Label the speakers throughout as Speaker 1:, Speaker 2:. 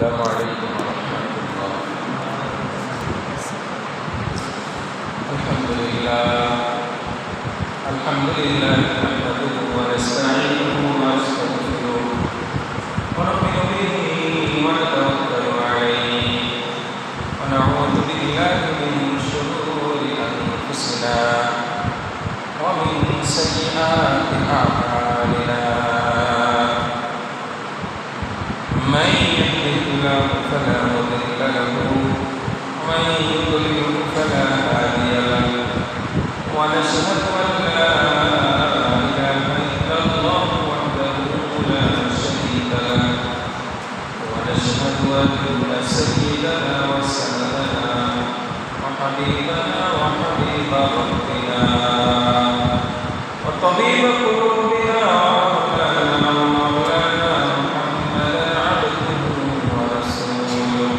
Speaker 1: السلام عليكم ورحمة الله. الحمد لله نحمده ونستعينه ونستغفره ونؤمن به ونتوكل عليه ونعوذ بالله من شرور أنفسنا ومن سيئات أعمالنا. من يهده الله فلا مضل له ومن يضلل فلا هادي له ونشهد أن لا إله إلا الله وحده لا شريك له ونشهد أن سيدنا وسندنا وحبيبنا وحبيب ربنا وطبيب قلوبنا ومولانا محمدا عبده ورسوله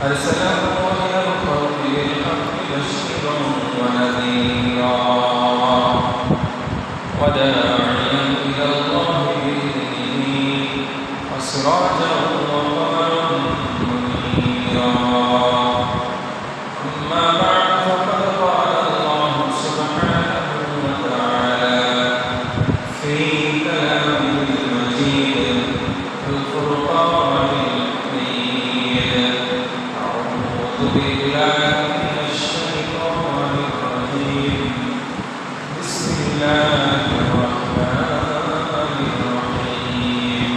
Speaker 1: أرسله إلى الخلق بالحق بشيرا ونذيرا وداعيا إلى الله بإذنه وسراجا وقمرا منيرا. أما بعد فقد قال الله سبحانه وتعالى في كلامه المجيد الفرقان الحميد: أعوذ بالله من الشيطان الرجيم. بسم الله الرحمن الرحيم.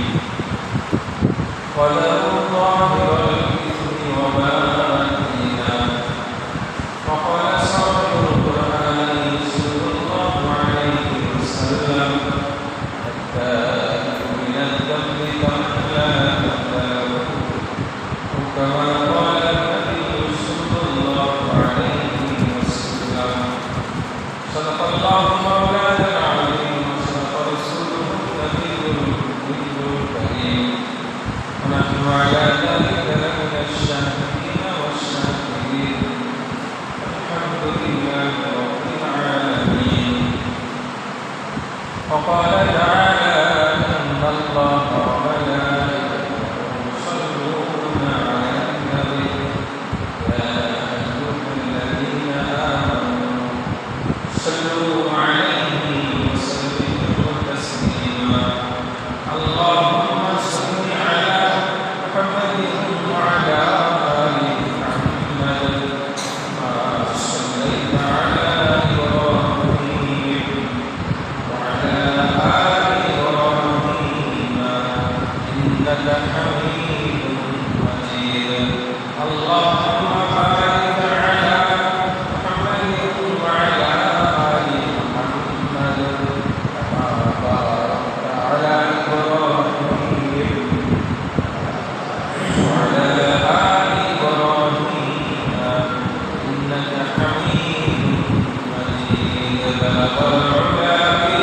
Speaker 1: وله ظاهر الإثم وباطنه. وقال صاحب القرآن صلى الله عليه وسلم: التائب من الذنب كمن لا ذنب له، وكما قال النبي صلى الله عليه وسلم: صدق الله مولانا العظيم وصدق رسوله النبي الكريم، ونحن على ذلك لمن الشاهدين والشاكرين. الحمد لله رب العالمين. وقال تعالى: إن الله وملائكته يصلون على النبي يا أيها الذين آمنوا صلوا عليه وسلموا تسليما. اللهم صل على محمد وعلى آل محمد كما صليت على إبراهيم وعلى آل إبراهيم إنك حميد مجيد. اللهم بارك على محمد وعلى آل محمد كما باركت على إبراهيم وعلى آل إبراهيم إنك حميد مجيد. بلغ العلا في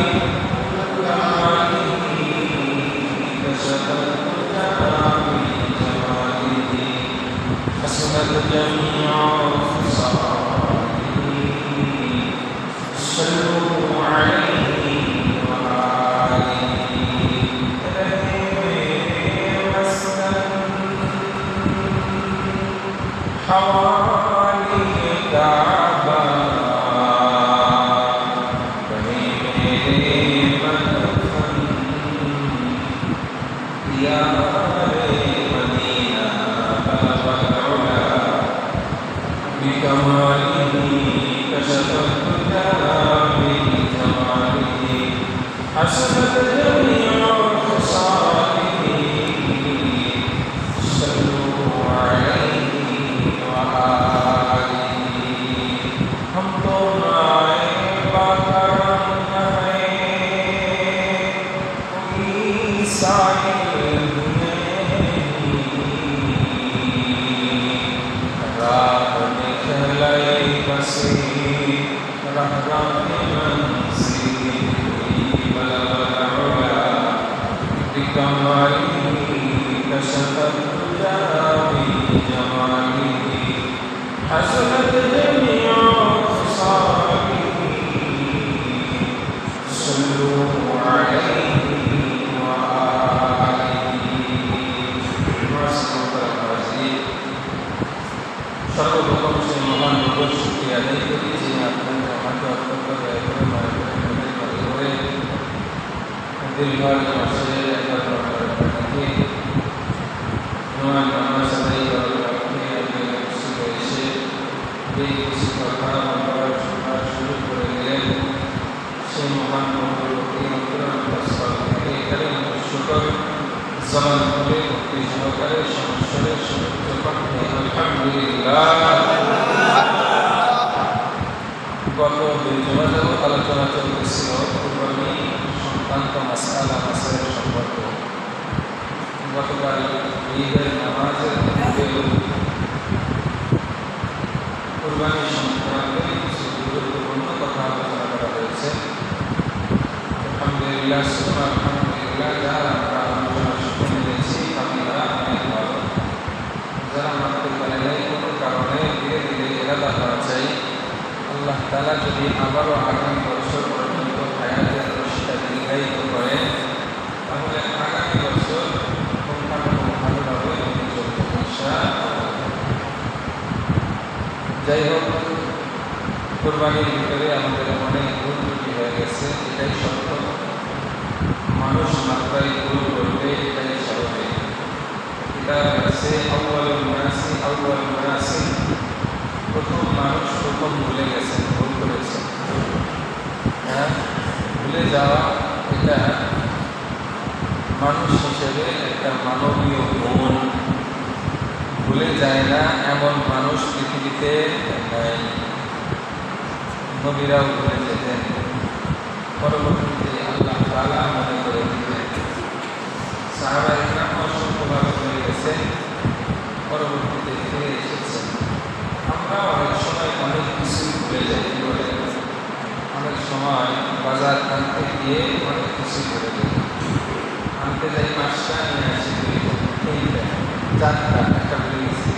Speaker 1: كماله كشف الهدى في جماله حسنت جميع خصاله. صلوا عليه وآله حوالي الكعبة بين مدفن ديار مدينة. بلغ العلا بكماله كشف الهدى بجماله حسنت جميع خصاله. صلوا عليه وآله. हम तो आए बाकरम हैं कोई साहिल नहीं राह निकले बसे रहराने मंज़िल बलग العلا بكماله كشف الهدى بجماله حسنت جميع خصاله. صلوا عليه وآله জুমার নামাজ আদায় করার লক্ষ্যে আমাদের মসজিদে এসে এই কিছু কথা বলার শোনার সুযোগ করে দিলেন সেই মহান মহব্বতী অন্তরান্তস্থল থেকে এখানে শুকর জবান খুলে ভক্তি সহকারে সংসারের সমুদ্র কণ্ঠে আলহামদুলিল্লাহ। গত দুই জমা যাবৎ আলোচনা চলতেছিল কুরবানি সংক্রান্ত মাসআলা মাসাইল সম্পর্কে। গতকাল ঈদের নামাজের মধ্যে কুরবানি সংক্রান্ত কিছু গুরুত্বপূর্ণ কথা আলোচনা করা হয়েছে। আলহামদুলিল্লাহ সুবহান আলহামদুলিল্লাহ, যারা আমরা আলোচনা শুনে নিয়েছি তারা অনেক ভালো। যারা মানতে পারে নাই কোনো কারণে ধীরে ধীরে এরাদা করা চাই আল্লাহ তাআলা যদি আবারও আগামী বছর পর্যন্ত হায়াতের রশিটা দীর্ঘায়িত করেন তাহলে আগামী বছর ভালোভাবে চলবে ইনশাআল্লাহ। যাই হোক, কুরবানির ভিতরে আমাদের অনেক ভুল ত্রুটি হয়ে গেছে, এটাই সত্য। মানুষ মাত্রায় ভুল করবে, এটাই স্বাভাবিক। এটা আছে আউয়ালুন নাসি, প্রথম মানুষ প্রথম ভুলে গেছেন, ভুল করেছেন। হ্যাঁ, ভুলে যাওয়া এটা মানুষ হিসেবে একটা মানবীয় গুণ। ভুলে যায় না এমন মানুষ পৃথিবীতে নাই। নবীরাও ভুলে যেতেন, পরবর্তীতে আল্লাহ তাআলা মনে করে দিতেন। সাহাবায়ে কেরাম অসংখ্যভাবে ভুলে গেছেন, পরবর্তীতে ফিরে এসেছেন। আমরাও অনেক সময় অনেক কিছুই ভুলে যাই। অনেক সময় বাজার আনতে গিয়ে অনেক কিছুই ভুলে যাই। আনতে যাই মাছটা নিয়ে আসি চারটা, একটা ভুলে গেছি।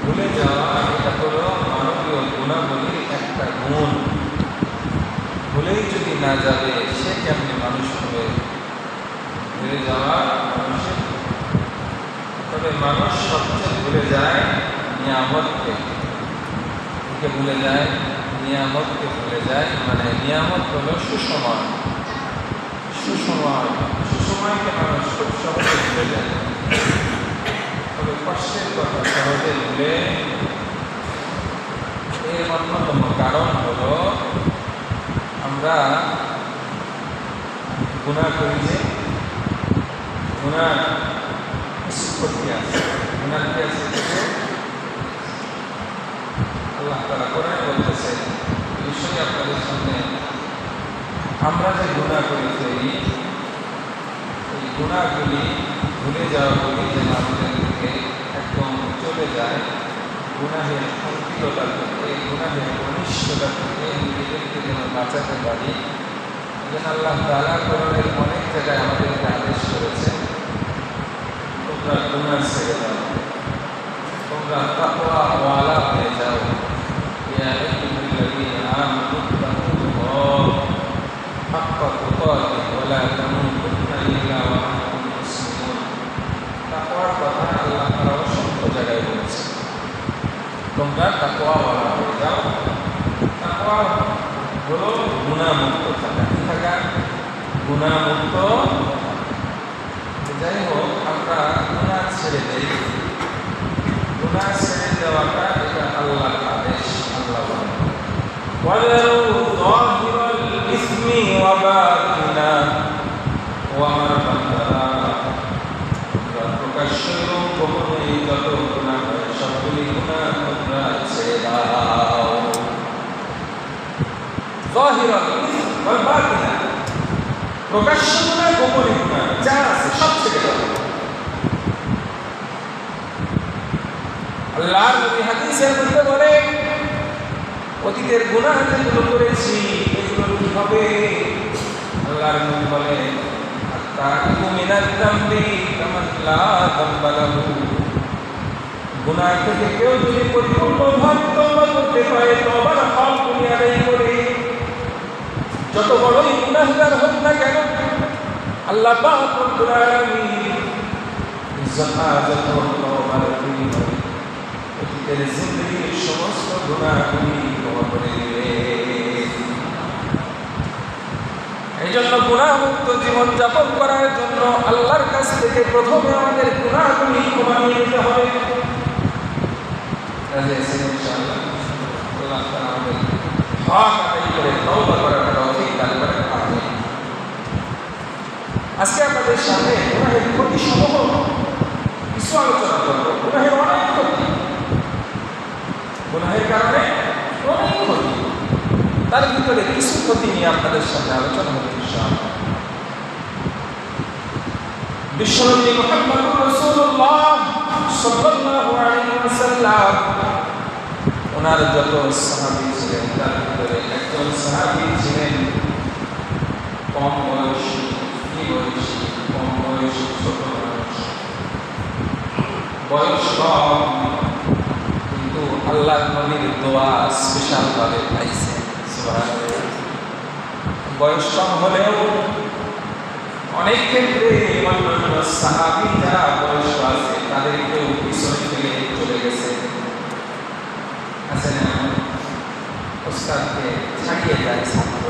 Speaker 1: ভুলে যাওয়া এটা হলো মানবীয় গুণাবলীর একটা গুণ। ভুলেই যদি না যাবে সে কেমনি মানুষ হবে? ভুলে যাওয়া মানুষের। তবে মানুষ সবচেয়ে ভুলে যায় নিয়ামতকে। ভুলে যায় নিয়ামতকে, ভুলে যায় মানে নিয়ামত হলো সুসময়। সুসময়কে মানুষ খুব সহজে ভুলে যায়। তবে কষ্টের কথা সহজে ভুলে, এর অন্যতম কারণ হলো আমরা গুনাহ করি। যে গুনাহ ক্ষতি আছে, গুনাহ কি আছে? আল্লাহ তাআলা কোরআনে বলতেছে, নিশ্চয়ই আপনাদের সামনে আমরা যে গুনাহ করি ফেলি, এই গুনাহগুলি ভুলে যাওয়াগুলি যেন আমাদের থেকে একদম চলে যায়। গুনাহের সংকীর্ণতা থেকে, গুনাহের অনিষ্টতা থেকে নিজেদেরকে যেন বাঁচাতে পারি। যেন আল্লাহ তাআলা কোরআনের অনেক জায়গায় আমাদেরকে আদেশ করেছেন, তোমরা গুনাহ ছেড়ে দাও, তোমরা তাকওয়া ওয়ালা হয়ে যাও। ইয়া আইয়ুহাল্লাযীনা আমানু তাকুল্লাহ হাক্কা তুকাতিহি ওয়া লা তামুতুন্না ইল্লা ওয়া আনতুম মুসলিমুন। তাকওয়ার কথা আল্লাহ তাআলা অসংখ্য জায়গায় বলেছেন, তোমরা তাকওয়া ওয়ালা হয়ে যাও। তাকওয়া হলো গুনাহমুক্ত থাকা, গুনাহমুক্ত। যাই হোক, আমরা গুনাহ ছেড়ে দেই। গুনাহ ছেড়ে দেওয়াটা এটা আল্লাহর আদেশ। আল্লাহ বলেন, ওয়াযারু যাহিরাল ইসমি ওয়া বাতিনা, ও আমার বান্দারা, প্রকাশ্য এবং গোপনে যত গুনাহ হয় সবগুলি গুনাহ তোমরা ছেড়ে দাও। যাহিরাল ইসমি ওয়া বাতিনা, প্রকাশ্য গুনাহ, গোপনে গুনাহ যা আছে সব ছেড়ে দাও। আল্লাহর নবী হাদিসের মধ্যে বলে, অতীতের গুনাহ যেগুলো করেছি এগুলো কি হবে? আল্লাহর নবী বলে, আত্তাইবু মিনাজ যামবি কামান লা যামবা লাহু। গুনাহ থেকে কেউ যদি পরিপূর্ণভাবে তওবা করতে পারে, তওবার হক দুনিয়ায় করে, যত বড়ই গুনাহগার হোক না কেন, আল্লাহ পাক রব্বুল আলামিন জান্নাত তওবার বিনিময়ে অতীতের জিন্দেগির সমস্ত গুনাহগুলি ক্ষমা করে দিবেন। এই জন্য গুনাহমুক্ত জীবন যাপন করার জন্য আল্লাহর কাছ থেকে প্রথমে আমাদের গুনাহগুলি ক্ষমা নিয়ে নিতে হবে। ইনশাআল্লাহ আল্লাহ তাআলা আমাদের হক আদায় করে তওবা করার তৌফিক দান করেন। আমিন। আজকে আপনাদের সামনে গুনাহের ক্ষতি সমূহ কিছু আলোচনা করব। গুনাহের অনেক ক্ষতি, গুনাহের কারণে অনেক ক্ষতি, তার ভিতরে কিছু ক্ষতি নিয়ে আপনাদের সামনে আলোচনা হবে ইনশাআল্লাহ। বিশ্বনবী মুহাম্মদুর রাসূলুল্লাহ সাল্লাল্লাহু আলাইহি ওয়াসাল্লাম ওনার যত সাহাবী ছিলেন তার ভিতরে একজন সাহাবী ছিলেন কম বয়সী, কম বয়সী ছোট মানুষ, বয়স কম কিন্তু আল্লাহর নবীর দোয়া স্পেশাল ভাবে পাইছে। সুবহানাল্লাহ। বয়স কম হলেও অনেক ক্ষেত্রে অন্যান্য সাহাবী যারা বয়স্ক আছে তাদেরকেও পিছনে ফেলে চলে গেছে। আছে না, ওস্তাদকে ছাড়িয়ে যায় ছাত্র,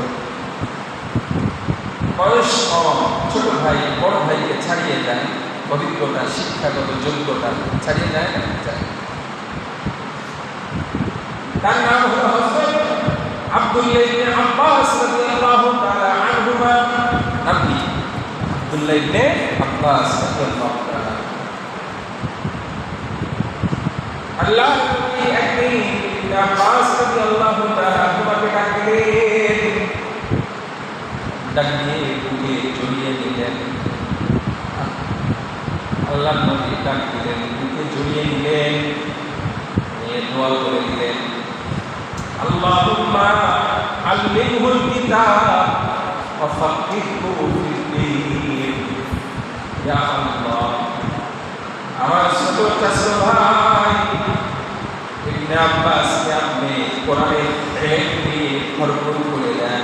Speaker 1: বয়স কম ছোট ভাই বড় ভাইকে ছাড়িয়ে যায়, অভিজ্ঞতা শিক্ষাগত যোগ্যতা ছাড়িয়ে যায় না যায়। তার নাম হলো হযরত আব্দুল্লাহ ইবনে আব্বাস রাদিয়াল্লাহু তাআলা আনহুমা। নাম কি? আব্দুল্লাহ ইবনে আব্বাস রাদিয়াল্লাহু তাআলা। আল্লাহ নবী একদিন ইবনে আব্বাস রাদিয়াল্লাহু তাআলা আনহুমাকে ডাকলেন, ডাকিয়ে বুকে জড়িয়ে নিলেন। আল্লাহ নবী ডাক দিলেন, বুকে জড়িয়ে নিলেন, নিয়ে দোয়া করে দিলেন, আল্লাহুম্মা আল্লিমহুল কিতাব ওয়া ফাক্কিহহু ফিদ্দীন। ইয়া আল্লাহ, আমার ছোট চাচা ভাই ইবনে আব্বাসকে আপনি কোরআনের ইলম দিয়ে ভরপুর করে দেন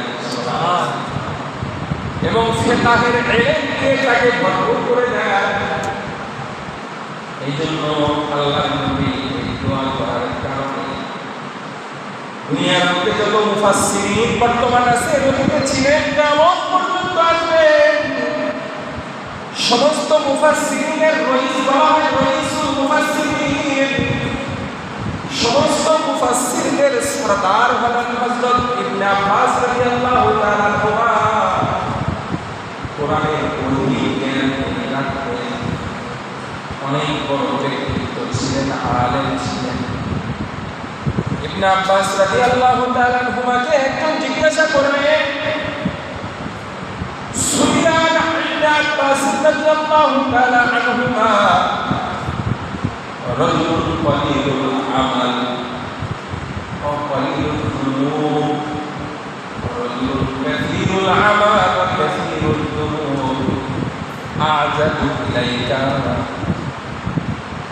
Speaker 1: এবং ফিকহের ইলম দিয়ে তাকে ভরপুর করে দেন। এই জন্য আল্লাহ নবী এই দোয়া করার কারণে দুনিয়ার মধ্যে যত মুফাসসিরিন বর্তমান আছে এগুলোতে ছিলেন, কিয়ামত পর্যন্ত আসবেন সমস্ত মুফাসসিরিনের রইস বলা হয়, রইসুল মুফাসসিরিন। সমস্ত মুফাসসিরদের সরদার হলেন হযরত ইবনে আব্বাস রাদিয়াল্লাহু তাআলা আনহুমা। কোরআনের গভীর জ্ঞান তিনি রাখতেন, অনেক বড় ব্যক্তিত্ব ছিলেন, আলেম ছিলেন। ইবনে আব্বাস রাদিয়াল্লাহু তাআলা আনহুমাকে একজন জিজ্ঞাসা করলেন, সুফিয়ান ইবনে আব্বাস রাদিয়াল্লাহু তাআলা আনহুমা রাজুলুন কলিলুল আমাল ওয়া কলিলুল যুনুব, রাজুলুন কাসীরুল আমাল ওয়া কাসীরুল যুনুব আ'জাবু ইলাইকা।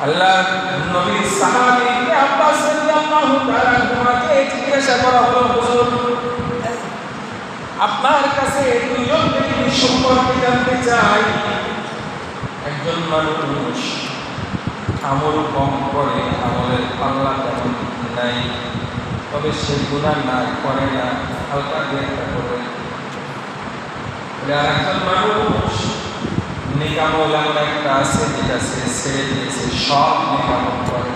Speaker 1: আল্লাহ নবীর সাহাবী ইবনে আব্বাস রাদিয়াল্লাহু তাআলা আনহুমাকে জিজ্ঞাসা করা হলো, হুজুর আপনার কাছে দুইজন ব্যক্তি সম্পর্কে জানতে চাই। একজন মানুষ আমল কম করে, আমলের পাল্লা তেমন নাই, তবে সে গুনাহ না করে না, হালকা দিয়ে করে। আর একজন মানুষ নেকামল এমন একটা আছে যেটা সে ছেড়ে দিয়েছে, সব নেকামল করে,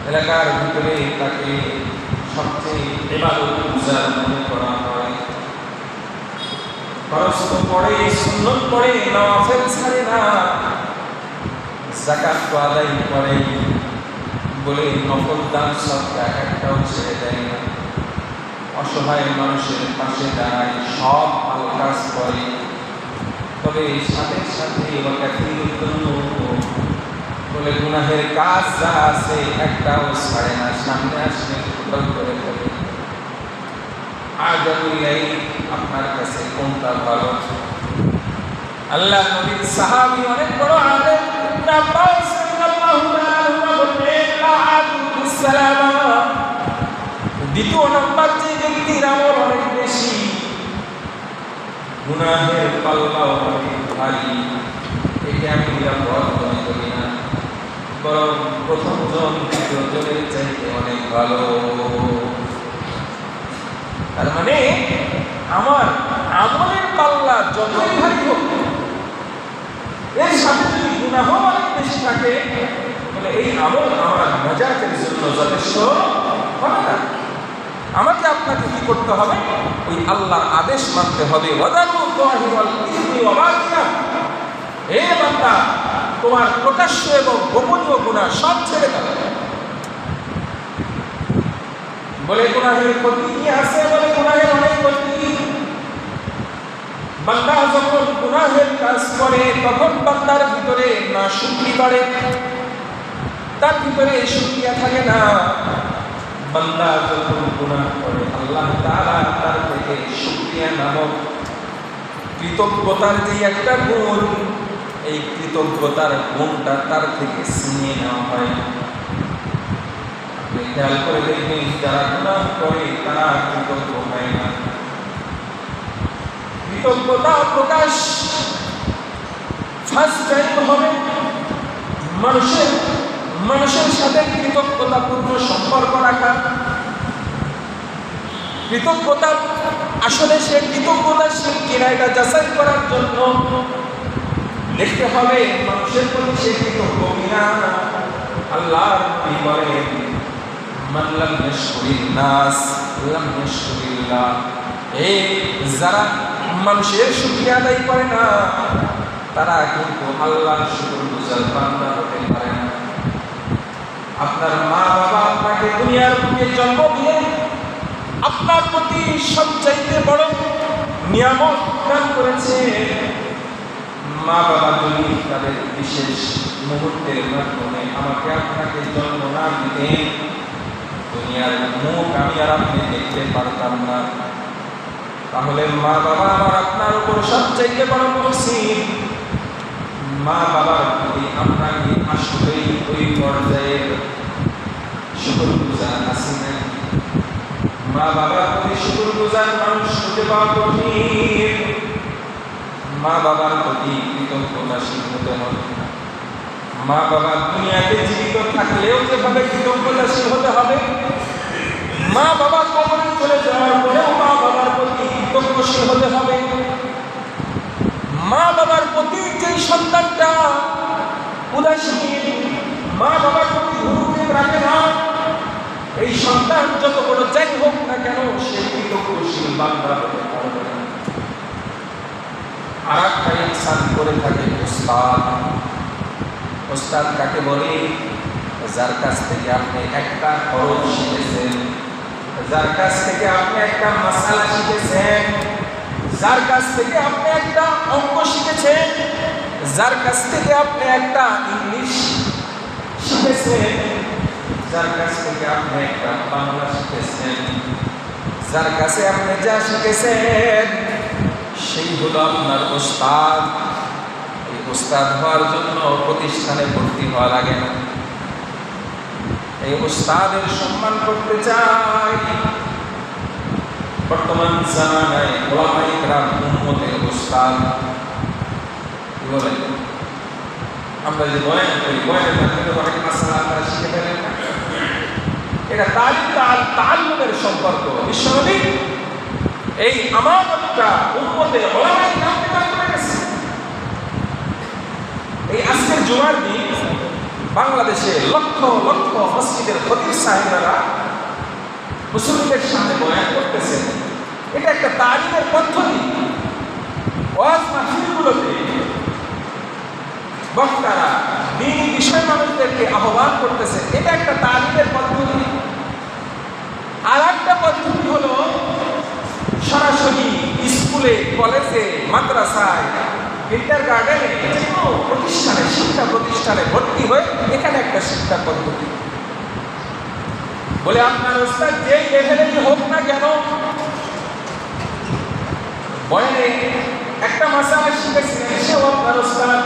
Speaker 1: এলাকার ভিতরে তাকে সবচেয়ে ইবাদত গুজার মনে করা হয়, ফরজ তো পড়ে, সুন্নত পড়ে, নওয়াফিল ছাড়ে না, যাকাত তো আদায় করে বলে নফল দান সদকা একটাও ছেড়ে দেয় না, অসহায় মানুষের পাশে দাঁড়ায়, সব ভালো কাজ করে, তবে সাথে সাথে বলে গুনাহের কাজ যা আছে একটাও ছাড়ে না, সামনে আসলে কোথাও করে ফেলে। আজাবুল্লাহ, আপনার কাছে কোনটা ভালো? আল্লাহ নবীর সাহাবী অনেক বড় আলেম ইবনে আব্বাস রাদিয়াল্লাহু তাআলা আনহু বলেন, আ'আদুস সালামা। দ্বিতীয় নম্বর যে ব্যক্তির আমল অনেক বেশি, গুনাহের পাল্লাও অনেক ভারী, এটা আমি নিরাপদ মনে করি না, বরং প্রথম জন দ্বিতীয় জনের চাইতে অনেক ভালো। তার মানে আমার আমলের পাল্লা যতই ভারী হোক, এর সাথে যদি গুনাহ অনেক বেশি থাকে, বলে এই আমল আমার নাজাতের জন্য যথেষ্ট হবে না। আমাকে আপনাকে কি করতে হবে? ওই আল্লাহর আদেশ মানতে হবে। হে বান্দা, তোমার প্রকাশ্য এবং গোপনীয় গুনাহ সব ছেড়ে দাও। বলে গুনাহের ক্ষতি কি আছে? বলে গুনাহের অনেক ক্ষতি। বান্দা যখন গুনাহের কাজ করে তখন বান্দার ভিতরে নাশুকরি বাড়ে, তার ভিতরে শুকরিয়া থাকে না। বান্দা যখন গুনাহ করে আল্লাহ তাআলা তার থেকে শুকরিয়া নামক কৃতজ্ঞতার যে একটা গুণ, এই কৃতজ্ঞতার গুণটা তার থেকে ছিনিয়ে নেওয়া হয়। আপনি খেয়াল করে দেখবেন, যারা গুনাহ করে তারা কৃতজ্ঞ হয় না। কৃতজ্ঞতা প্রকাশ ফার্স্ট টাইম হবে মানুষের সাথে কৃতজ্ঞতাপূর্ণ সম্পর্ক রাখা। কৃতজ্ঞতা আসলে সে কৃতজ্ঞতাশীল কিনা এটা যাচাই করার জন্য দেখতে হবে মানুষের প্রতি সে কৃতজ্ঞ কিনা। আল্লাহর নবী বলেন, মান লাম ইয়াশকুরিন নাস লাম ইয়াশকুরিল্লাহ। এই যারা মানুষের শুকরিয়া আদায় করে না, তারা কিন্তু আল্লাহর শুকরগুজার বান্দা হতে পারে না। আপনার মা বাবা আপনাকে দুনিয়ার বুকে জন্ম দিয়ে আপনার প্রতি সবচাইতে বড় নিয়ামত দান করেছে। মা বাবা যদি তাদের বিশেষ মুহূর্তের মাধ্যমে আমাকে আপনাকে জন্ম না দিতেন, দুনিয়ার মুখ আমি আর আপনি দেখতে পারতাম না। তাহলে মা বাবা আমার আপনার উপর সবচাইতে বড় মুসিব। মা বাবার প্রতি আপনাকে আসলেই ওই পর্যায়ের শুকরগুজার আছি না? মা বাবার প্রতি শুকরগুজার মানুষ হতে পাওয়া কঠিন। মা বাবার প্রতি কৃতজ্ঞতাশীল হতে হবে। মা বাবা দুনিয়াতে জীবিত থাকলেও যেভাবে কৃতজ্ঞতাশীল হতে হবে, মা বাবা কবরে চলে যাওয়ার পরেও মা বাবার প্রতি কৃতজ্ঞশীল হতে হবে। মা বাবার প্রতি যেই সন্তানটা উদাসীন, মা বাবার প্রতি গুরুত্ব রাখে না, এই সন্তান যত বড় যাই হোক না কেন সে কৃতজ্ঞশীল বান্দা হতে পারবে না। আর একটা ইনসান করে থাকে উস্তাদ। উস্তাদ কাকে বলে? যার কাছ থেকে আপনি একটা খরচ শিখেছেন, যার কাছ থেকে আপনি একটা মাসালা শিখেছেন, যার কাছ থেকে আপনি একটা অঙ্ক শিখেছেন, যার কাছ থেকে আপনি একটা ইংলিশ শিখেছেন, যার কাছ থেকে আপনি একটা বাংলা শিখেছেন, যার কাছে আপনি যা শিখেছেন সেই হলো আপনার উস্তাদ। এই উস্তাদ হওয়ার জন্য প্রতিষ্ঠানে ভর্তি হওয়া লাগে না। এই উস্তাদের সম্মান করতে চাই। বর্তমান জামানায় ওলামায়ে কেরাম উম্মতের উস্তাদ। কি বলেন? আমরা যে বয়ান করি, বয়ানের মাধ্যমে অনেক মাসালা আপনারা শিখে ফেলেন না। এটা তাআল্লুমের সম্পর্ক। বিশ্বনবী এই আমানতটা উম্মতে ওলামায়ে কেরামকে দান করে গেছে। এই আজকের জুমার দিন বাংলাদেশে লক্ষ লক্ষ মসজিদের খতিব সাহেবরা মুসলিমদের সামনে বয়ান করতেছেন। এটা একটা তালিমের পদ্ধতি। ওয়াজ মাহফিলগুলোতে বক্তারা দ্বীনি বিষয় মানুষদেরকে আহ্বান করতেছে, এটা একটা তালিমের পদ্ধতি। আর একটা পদ্ধতি হলো সরাসরি স্কুলে, কলেজে, মাদ্রাসায়, কিন্ডারগার্টেনে, যে কোনো প্রতিষ্ঠানে, শিক্ষা প্রতিষ্ঠানে ভর্তি হয়ে এখানে একটা শিক্ষা পদ্ধতি। বলে আপনার উস্তাদ যেই লেভেলেরই হোক না কেন, বয়ানে একটা মাসালা শিখেছিলেন, সেও আপনার উস্তাদ।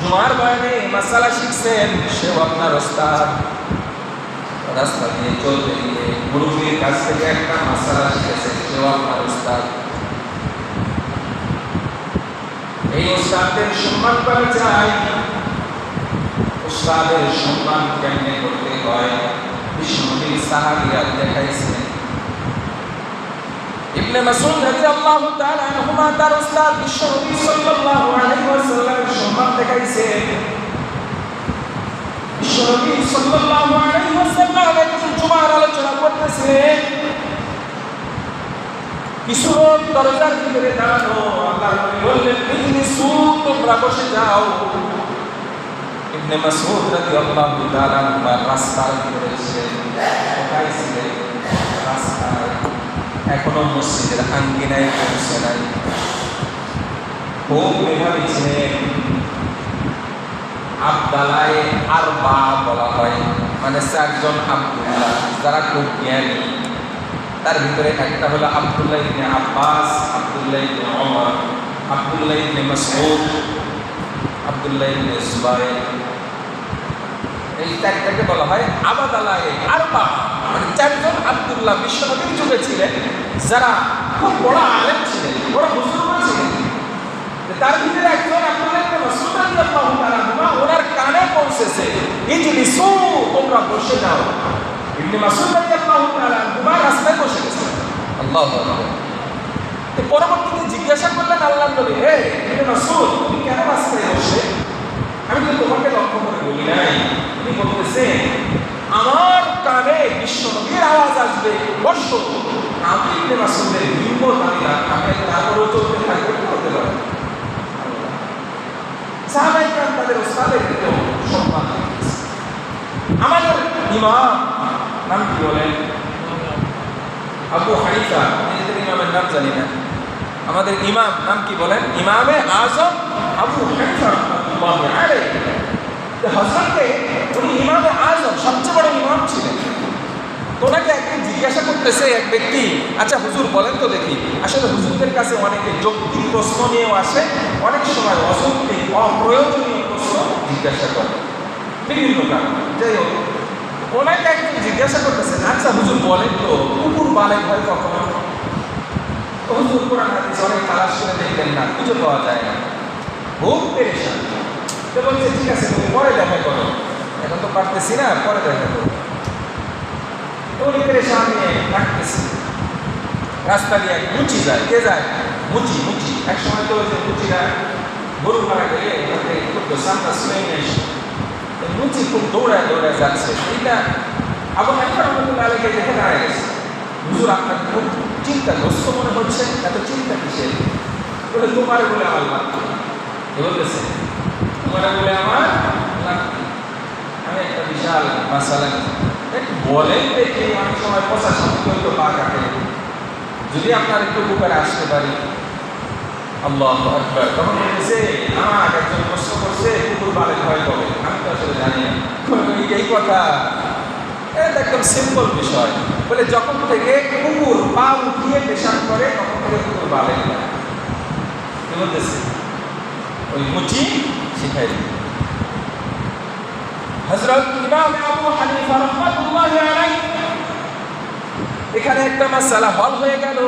Speaker 1: জুমার বয়ানে মাসালা শিখছেন, সেও আপনার উস্তাদ। রাস্তা দিয়ে চলতে গিয়ে মুরব্বির কাছ থেকে একটা মাসালা শিখেছেন, সেও আপনার উস্তাদ। এই উস্তাদদের সম্মান করা চাই। উস্তাদের সম্মান কেমনে করতে হয় বিশ্বনবীর সাহাবীরা দেখাইছেন। ইবনে মাসউদ রাদিয়াল্লাহু তাআলা আনহুমা তার উস্তাদ বিশ্বনবী সাল্লাল্লাহু আলাইহি ওয়াসাল্লামের সম্মান দেখাইছে। বিশ্বনবী সাল্লাল্লাহু আলাইহি ওয়াসাল্লাম একদিন জুমার আলোচনা করতেছিলেন। কিছু লোক দরজার ভিতরে দাঁড়ানো, আল্লাহর নবী বললেন, ইজলিসু, তোমরা বসে যাও। ইবনে মাসউদ রাদিয়াল্লাহু তাআলা রাস্তার ভিতরে ছিলেন। কোথায় ছিলেন? রাস্তায়। এখনো মসজিদের আঙ্গিনায় পৌঁছে নাই। খুব মেধাবী ছিলেন। আব্দালায়ে আরবা বলা হয়, মানে চারজন আব্দুল্লাহ যারা খুব জ্ঞানী। তার ভিতরে একটা হলো আব্দুল্লাহ ইবনে আব্বাস, আব্দুল্লাহ ইবনে ওমর, আব্দুল্লাহ ইবনে মাসউদ, আব্দুল্লাহ ইবনে জুবাইর। এই চারটাকে বলা হয় আবাদালায়ে আরবা, মানে চারজন আব্দুল্লাহ বিশ্বনবীর যুগে ছিলেন, যারা খুব বড় আলেম ছিলেন, বড় বুজুর্গ ছিলেন। তার ভিতরে একজন আব্দুল্লাহ ইবনে মাসউদ রাদিয়াল্লাহু তাআলা ওনার কানে পৌঁছেছে, ইজলিসু, তোমরা বসে যাও। ইবনে মাসউদ রাদিয়াল্লাহু তাআলা রাস্তায় বসে গেছেন। আল্লাহু আকবার। পরবর্তীতে জিজ্ঞাসা করলেন আল্লাহর নবী, হে ইবনে মাসউদ, তুমি কেন রাস্তায় বসে? আমি তো তোমাকে লক্ষ্য করে বলি নাই। তিনি বলতেছেন, আমার কানে বিশ্বনবীর আওয়াজ আসবে, বসো। আমি ইবনে মাসউদের হিম্মত আমি না, আমি তারপরেও চলতে থাকবে, করতে পারবো। সাহাবায়ে কেরাম তাদের উস্তাদের দিকেও সম্মান দিয়েছে। আমাদের ইমাম নাম কি বলেন? আবু হানিফা। নিজেদের ইমামের নাম জানি না। আমাদের ইমাম নাম কি বলেন? ইমামে আজম আবু হানিফা রাহমাতুল্লাহি আলাইহি। হযরতে উনি ইমামে আজম, সবচেয়ে বড় ইমাম ছিলেন। তো ওনাকে একদিন জিজ্ঞাসা করতেছে এক ব্যক্তি, আচ্ছা হুজুর বলেন তো দেখি, আসলে হুজুরদের কাছে অনেকে যৌক্তিক প্রশ্ন নিয়েও আসে, অনেক সময় অযৌক্তিক অপ্রয়োজনীয় প্রশ্ন জিজ্ঞাসা করে বিভিন্ন কারণে। যাই হোক, ওনাকে একদিন জিজ্ঞাসা করতেছেন, আচ্ছা হুজুর বলেন তো কুকুর বালেক হয় কখনো? হুজুর কোরআন হাদিস অনেক তালাশ করে দেখলেন না, খুঁজে পাওয়া যায় না, খুব পেরেশান। তো বলছে, ঠিক আছে তুমি পরে দেখা করো, এখন তো পারতেছি না, পরে দেখা করো। উনি পেরেশান নিয়ে থাকতেছে। রাস্তা দিয়ে এক মুচি যায়। কে যায়? মুচি। মুচি এক সময় তো ওই যে মুচিরা গরু মারা গেলে ওখানে করতো সামনা শুনে এসে মুচি খুব দৌড়ায় দৌড়ায় যাচ্ছে। এইটা আবু হানিফা রাহমাতুল্লাহি আলাইহি দেখে দাঁড়ায় গেছে। হুজুর আপনার খুব চিন্তাগ্রস্ত মনে হচ্ছে, এত চিন্তা কিসের? বলে, তোমারে বলে আমার লাভ কি? বলতেছে, তোমারে বলে আমার লাভ কি? আমি একটা বিশাল মাসালা একটু বলেন দেখি, অনেক সময় ৫০ পা কাটে, যদি আপনার একটু উপকারে আসতে পারি। আল্লাহু আকবার। তখন বলতেছে, আমার একজন প্রশ্ন করছে কুকুর বালেক হয় কবে? আমি তো আসলে জানি না। এই কথা, এটা একদম সিম্পল বিষয়। বলে, যখন থেকে কুকুর পা উঠিয়ে পেশাব করে তখন থেকে কুকুর বালেক হয়। কি বলতেছে? ওই মুচি শিখাই দিই। হযরত ইমাম আবু হানিফা রাহমাতুল্লাহি আলাইহি এখানে একটা মাসআলা হল হয়ে গেল।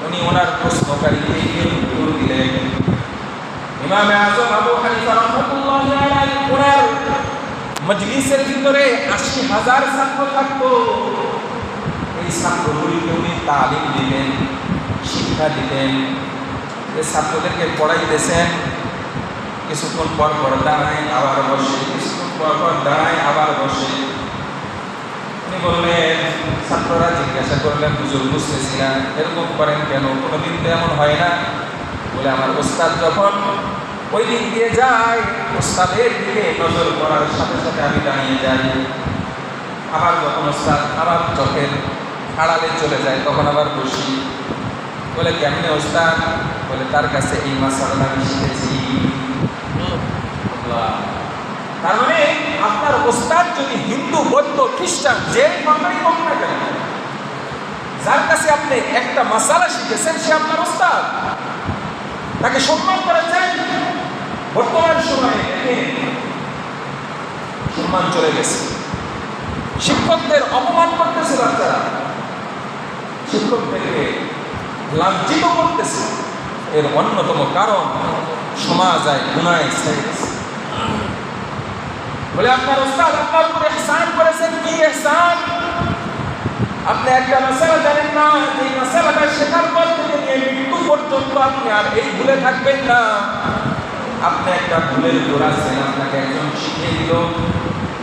Speaker 1: উনি ওনার প্রশ্নকারীকে উত্তর দিলেন। ইমাম আযম আবু হানিফা রাহমাতুল্লাহি আলাইহি ওনার মজলিসের ভিতরে ৮০,০০০ ছাত্র থাকতো। এই ছাত্রগুলিকে উনি তালিম দিতেন, শিক্ষা দিতেন। এই ছাত্রদেরকে পড়াইতেছেন। কিছুক্ষণ পর পর দাঁড়ায় আবার বসে, কিছুক্ষণ পর পর দাঁড়ায় আবার বসে। উনি বললেন, ছাত্ররা জিজ্ঞাসা করলেন, হুজুর বুঝতেছি না, এরকম করেন কেন? কোনোদিন তো এমন হয় না। বলে, আমার ওস্তাদ যখন ওই দিক দিয়ে যায়, ওস্তাদের দিকে নজর করার সাথে সাথে আমি দাঁড়িয়ে যাই। আবার যখন ওস্তাদ আমার চোখের আড়ালে চলে যায় তখন আবার বসি। বলে, কেমনে ওস্তাদ? বলে, তার কাছে এই মাসালা আমি শিখেছি। তার মানে আপনার ওস্তাদ যদি হিন্দু, বৌদ্ধ, খ্রিস্টান যে ধর্মেরই হোক না কেন, যার কাছে আপনি একটা মাসালা শিখেছেন সে আপনার ওস্তাদ, তাকে সম্মান করেছেন। বর্তমান সময়ে সম্মান চলে গেছে। শিক্ষকদের অপমান করতেছে বাচ্চারা, শিক্ষকদেরকে লাঞ্ছিত করতেছে। এর অন্যতম কারণ সমাজ গুনায় ছেয়ে গেছে। বলে, আপনার ওস্তাদ আপনার উপর ইহসান করেছেন। কি ইহসান? আপনি একটা মাসালা জানেন না, যে মাসালাটা শেখার পর থেকে নিয়ে মৃত্যু পর্যন্ত আপনি আর এই ভুলে থাকবেন না। আপনি একটা ভুলের উপর আছেন, আপনাকে একজন শিখিয়ে দিল,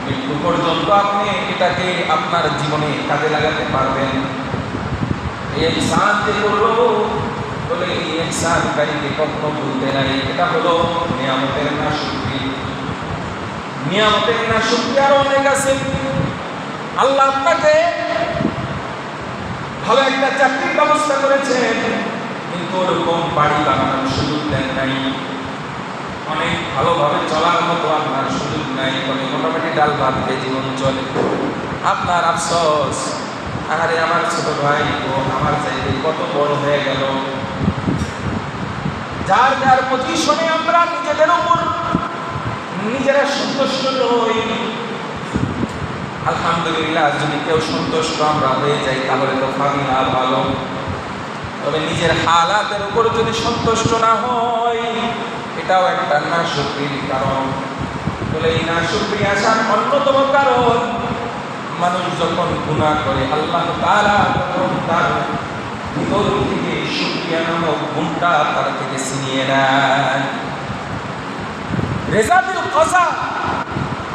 Speaker 1: মৃত্যু পর্যন্ত আপনি এটাকে আপনার জীবনে কাজে লাগাতে পারবেন। এই ইনসান যে করলো বলে এই ইনসানকারীকে কখনো ভুলতে নাই। এটা হলো নিয়ামতের না শুকরি। নিয়ামতের না শুকরি আরো অনেক আছে। আল্লাহ আপনাকে ভালো একটা চাকরির ব্যবস্থা করেছেন, কিন্তু ওরকম বাড়ি বানানোর সুযোগ দেন নাই, অনেক ভালোভাবে চলার মতো আপনার সুযোগ নাই, মানে মোটামুটি ডাল ভাত খেয়ে জীবন চলে। আপনার আফসোস, আরে আমার ছোট ভাই তো আমার চাইতে কত বড় হয়ে গেল। যার যার পজিশনে আমরা নিজেদের উপর নিজেরা সন্তুষ্ট নই। আলহামদুলিল্লাহ, যদি কেউ সন্তুষ্ট আমরা হয়ে যাই তাহলে তো ভাবি না ভালো। তবে নিজের হালাতের উপর যদি সন্তুষ্ট না হয়, এটাও একটা নাশুকরির কারণ। বলে এই নাশুকরি আসার অন্যতম কারণ, মানুষ যখন গুনাহ করে আল্লাহ তাআলা তখন তার ভিতর থেকে শুকরিয়া নামক গুণটা তার থেকে ছিনিয়ে নেয়। রেজা বিল কজা,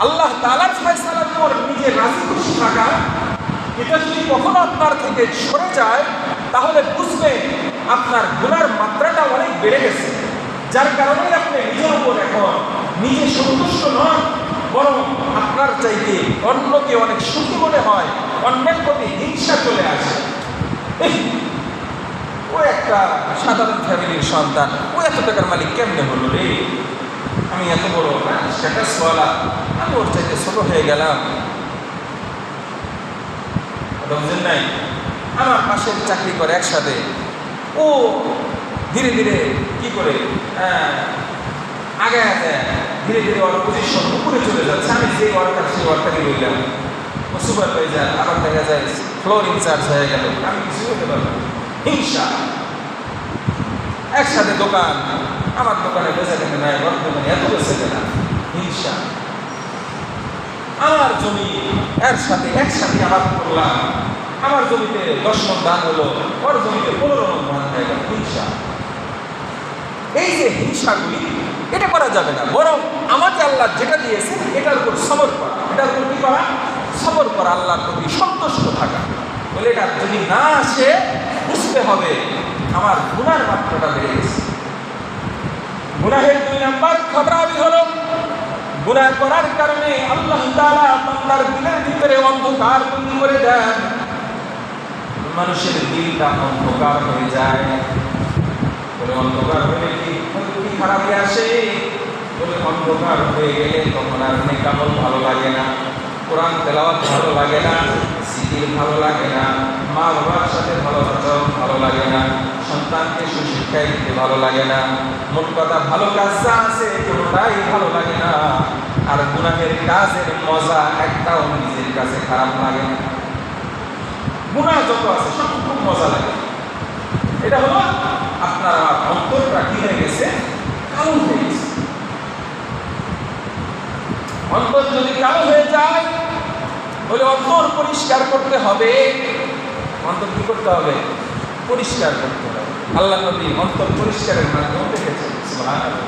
Speaker 1: আল্লাহ তাআলার ফয়সালার উপর নিজে রাজি খুশি থাকা, এটা যদি কখনো আপনার থেকে সরে যায় তাহলে বুঝবেন আপনার গুনার মাত্রাটা অনেক বেড়ে গেছে। যার কারণে আপনি নিজের উপর এখন নিজে সন্তুষ্ট নন, বরং আপনার চাইতে অন্যকে অনেক সুখী মনে হয়, অন্যের প্রতি হিংসা চলে আসে। ও একটা সাধারণ ফ্যামিলির সন্তান, ও এত টাকার মালিক কেমনে হলো রে, আমি এত বড় স্ট্যাটাসওয়ালা, আমি ওর চাইতে ছোট হয়ে গেলাম। বুঝলেন নাই? আমার পাশে চাকরি করে একসাথে, ও ধীরে ধীরে কি করে আগে আগে ধীরে ধীরে ওর পজিশন উপরে চলে যাচ্ছে। আমি যে ওয়ার্কার সেই ওয়ার্কারই রইলাম, ও সুপারভাইজার, আবার দেখা যায় ফ্লোর ইনচার্জ হয়ে গেল, আমি কিছু হতে পারবো। হিংসা। একসাথে দোকান, আমার দোকানে বেচা কেনা নাই, ওর দোকানে এত বেচা কেনা, হিংসা। আমার জমি এর সাথে একসাথে আবাদ করলাম, আমার জমিতে 10 মণ ধান হলো, ওর জমিতে 15 মণ ধান হয়ে গেল, হিংসা। এই যে হিংসাগুলি, এটা করা যাবে না, বরং আমাকে আল্লাহ যেটা দিয়েছে এটার উপর সবর করা। এটার উপর কি করা? সবর করা, আল্লাহর প্রতি সন্তুষ্ট থাকা। বলে এটা যদি না আসে বুঝতে হবে আমার গুনার মাত্রাটা বেড়ে গেছে। গুনাহের 2 নাম্বার খবরাবি হলো, গুনাহ করার কারণে আল্লাহ তাআলা বান্দার দিলের ভিতরে অন্ধকার তৈরি করে দেন। মানুষের দিলটা অন্ধকার হয়ে যায়। বলে অন্ধকার হলে কি খারাপই আসে? বলে অন্ধকার হয়ে গেলে তখন আর নেকামল ভালো লাগে না, কোরআন তেলাওয়াত ভালো লাগে না, জিকির ভালো লাগে না, মা বাবার সাথে ভালো আচরণ ভালো লাগে না, সন্তানকে সুশিক্ষা দিতে ভালো লাগে না, মোট কথা ভালো কাজ যা আছে কোনোটাই ভালো লাগে না। আর গুনাহের কাজের মজা একটাও নিজের কাছে খারাপ লাগে না। গুনাহ যত আছে সব খুব মজা লাগে। এটা হলো আপনার আমার অন্তরটা কি হয়ে গেছে? কালো হয়ে গেছে। অন্তর যদি কালো হয়ে যায়, বলে অন্তর পরিষ্কার করতে হবে। অন্তর কি করতে হবে? পরিষ্কার করতে হবে। আল্লাহ নবী অন্তর পরিষ্কারের মাধ্যমে দেখেছেন। সুবহানাল্লাহ।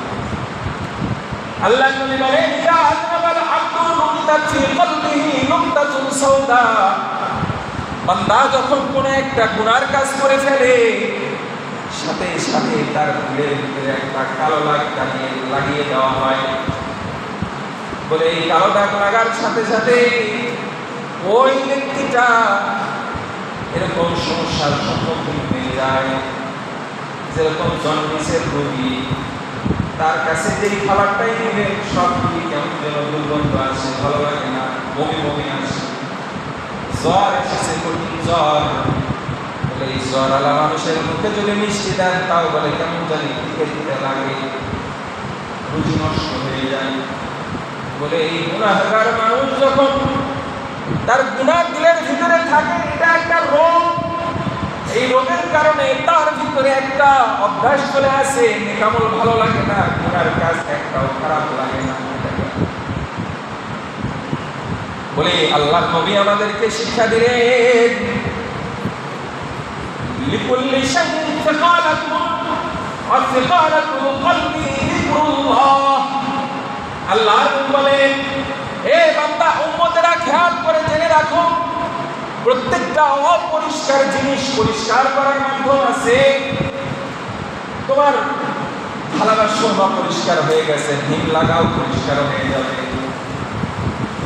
Speaker 1: আল্লাহ নবী বলেন, ইদা আযনাবাল আবদু নুকিতাত ফি কলবিহি নুকতাতুন সাওদা। বান্দা যখন কোনো একটা গুনার কাজ করে ফেলে, সাথে সাথে তার দিলের ভিতরে একটা কালো দাগ লাগিয়ে দেওয়া হয়। বলে এই কালো দাগ লাগার সাথে সাথে ওই ব্যক্তিটা এরকম সমস্যার সম্মুখীন হয়ে যায়। যেরকম জন্ডিসের রোগী, তার কাছে যেই খাবারটাই দিলে সবগুলি কেমন যেন দুর্গন্ধ আসে, ভালো লাগে না, বমি বমি আসে। জ্বর এসেছে, কঠিন জ্বর, বলে এই জ্বর আলা মানুষের মুখে যদি মিষ্টি দেন তাও বলে কেমন জানি দিতে দিতে লাগে, রুচি নষ্ট হয়ে যায়। বলে এই গুনাহগার মানুষ যখন তার গুনাহ দিলের ভিতরে থাকে, এটা একটা রোগ। এই রোগের কারণে তার ভিতরে একটা অভ্যাস চলে আসে, নেকামল ভালো লাগে না, গুনার কাজ একটাও খারাপ লাগে না। বলে আল্লাহ নবী আমাদেরকে শিক্ষা দিলেন, লিকুল্লি শাইইন সিকালাতুন ওয়া সিকালাতুল কলবি যিকরুল্লাহ। আল্লাহ বলেন, হে বান্দা উম্মতেরা খেয়াল করে জেনে রাখো, প্রত্যেকটা অপরিষ্কার জিনিস পরিষ্কার করার মাধ্যম আছে। তোমার ভালোবাসা পরিষ্কার হয়ে গেছে, হিম লাগাও পরিষ্কার হয়ে যাবে।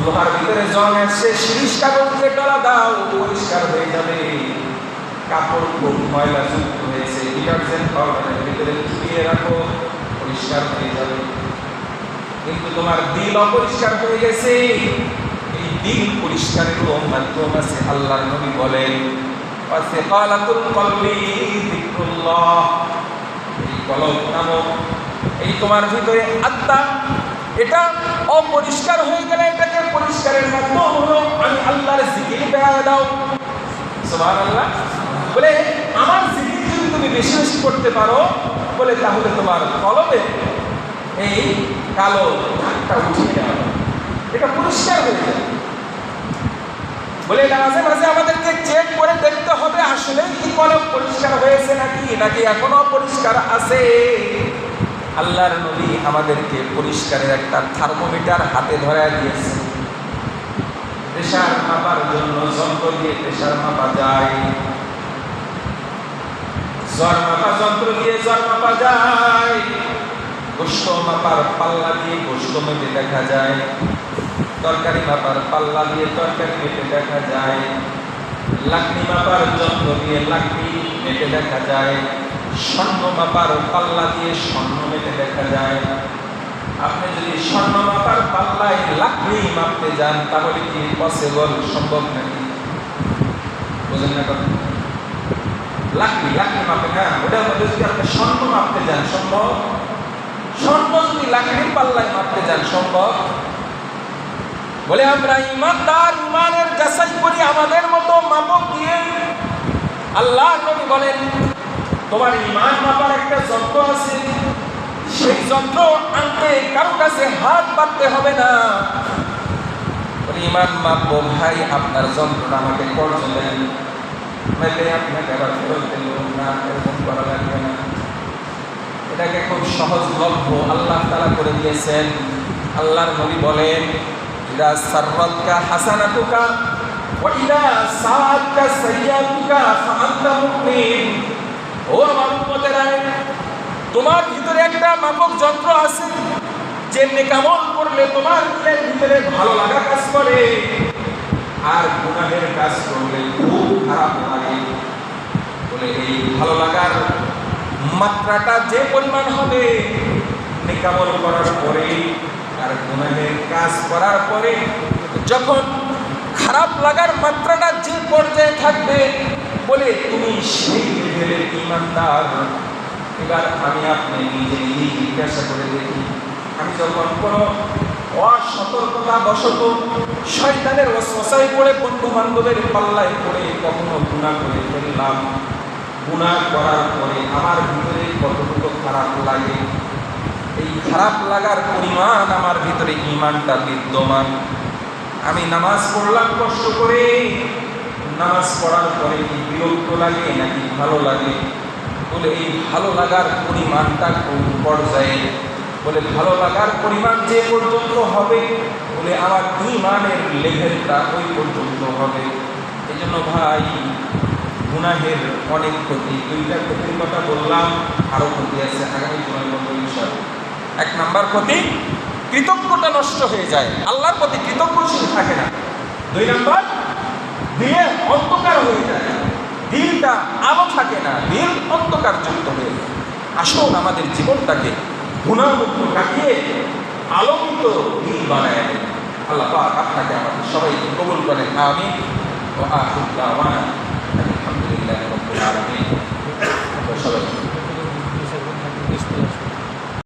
Speaker 1: লোহার ভিতরে জং আসছে, শিরিষ কাগজ দিয়ে ডলা দাও পরিষ্কার হয়ে যাবে। কাপড় খুব ময়লা যুক্ত হয়েছে, ডিটারজেন্ট পাউডারের ভিতরে চুবিয়ে রাখো পরিষ্কার হয়ে যাবে। কিন্তু তোমার দিল অপরিষ্কার হয়ে গেছে, এই দিল পরিষ্কারের মাধ্যম আছে। আল্লাহর নবী বলেন, ফাসিকালাতুল কলবি যিকরুল্লাহ। এই কলব নামক এই তোমার ভিতরে আত্মা, এটা অপরিষ্কার হয়ে গেলে এটাকে পরিষ্কারের মাধ্যম হলো আমি আল্লাহর জিকির বেড়া দাও। সুবহানাল্লাহ। বলে আমার জিকির যদি তুমি বেশি বেশি করতে পারো, বলে তাহলে তোমার কলবে এই কালো দাগটা উঠিয়ে দেওয়া, এটা পরিষ্কার হয়ে যাবে। বলে মাঝে মাঝে আমাদেরকে চেক করে দেখতে হবে আসলে কি কলব পরিষ্কার হয়েছে নাকি এখনো পরিষ্কার আছে। আল্লাহর নবী আমাদেরকে পরিষ্কারের একটা থার্মোমিটার হাতে ধরে দিয়েছে। প্রেসার মাপার জন্য যন্ত্র দিয়ে প্রেসার মাপা যায়, জ্বর মাপা যন্ত্র দিয়ে জ্বর মাপা যায়, গোশত মাপার পাল্লা দিয়ে গোশত মেপে দেখা যায়, তরকারি মাপার পাল্লা দিয়ে তরকারি মেপে দেখা যায়, লাকড়ি মাপার যন্ত্র দিয়ে লাকড়ি মেপে দেখা যায়, স্বর্ণ মাপার পাল্লা দিয়ে স্বর্ণ মেপে দেখা যায়। আপনি যদি স্বর্ণ মাপার পাল্লায় লাকড়ি মাপতে যান তাহলে কি পসিবল, সম্ভব নাকি? বুঝেন না কথা? লাকড়ি মাপে না, ওটার মধ্যে যদি আপনি স্বর্ণ মাপতে যান সম্ভব? স্বর্ণ যদি লাকড়ির পাল্লায় মাপতে যান সম্ভব? বলে আমরা ইমানদার, ইমানের যাচাই করি আমাদের মতো মাপক দিয়ে। আল্লাহ নবী বলেন, তোমার ইমান মাপার একটা যন্ত্র আছে, সেই যন্ত্র আনতে কারো কাছে হাত পাততে হবে না। বলে ইমান মাপবো ভাই, আপনার যন্ত্রটা আমাকে কর্জ দেন, নাইলে আপনাকে আবার ফেরত দিল না, এরকম করা লাগবে না। এটাকে খুব সহজলভ্য আল্লাহ তাআলা করে দিয়েছেন। আল্লাহর নবী বলেন, ইদা সাররাতকা হাসানাতুকা ওয়া ইদা সাআতকা সাইয়্যাতুকা ফাআনতা মুমিন। ও আমার উম্মতেরা, তোমার ভিতরে একটা মাপক যন্ত্র আছে, যে নেকামল করলে তোমার দিলের ভিতরে ভালো লাগা কাজ করে, আর গুনাহের কাজ করলে খুব খারাপ লাগে। বলে এই ভালো লাগার মাত্রাটা যে পরিমাণ হবে নেকামল করার পরে আর গুনাহের কাজ করার পরে, যখন খারাপ লাগার মাত্রাটা যে পর্যায়ে থাকবে, বলে তুমি সেই লেভেলের ইমানদার। এবার আমি আপনি নিজেই জিজ্ঞাসা করে দেখি, আমি যখন কোনো অসতর্কতা বশত শয়তানের ওয়াসওয়াসায় পড়ে বন্ধু বান্ধবের পাল্লায় পড়ে কখনো গুনাহ করে ফেললাম, গুনাহ করার পরে আমার ভিতরে কতটুকু খারাপ লাগে, এই খারাপ লাগার পরিমাণ আমার ভিতরে ঈমানটা বিদ্যমান। আমি নামাজ পড়লাম কষ্ট করে, নামাজ পড়ার পরে কি বিরক্ত লাগে নাকি ভালো লাগে? বলে এই ভালো লাগার পরিমাণটা কোন পর্যায়ে? বলে ভালো লাগার পরিমাণ যে পর্যন্ত হবে, বলে আমার ঈমানের লেভেলটা ওই পর্যন্ত হবে। এই জন্য ভাই, গুনাহের অনেক ক্ষতি, দুইটা ক্ষতির কথা বললাম, আরও ক্ষতি আছে, আগামী সময় বলবো ইনশাআল্লাহ। এক নাম্বার ক্ষতি, কৃতজ্ঞতা নষ্ট হয়ে যায়, আল্লাহর প্রতি কৃতজ্ঞশীল থাকে না। দুই নাম্বার, দিলে অন্ধকার হয়ে যায়, দিলটা আলো থাকে না, দিল অন্ধকার যুক্ত হয়ে যায়। আসুন আমাদের জীবনটাকে গুনাহমুক্ত কাটিয়ে আলোকিত দিল বানায়। আল্লাহ পাক আপনাকে আমাদের সবাইকে কবুল করেন, আমিন। ওয়া আখিরু দাওয়ানা আলহামদুলিল্লাহি রাব্বিল আলামিন। সবাই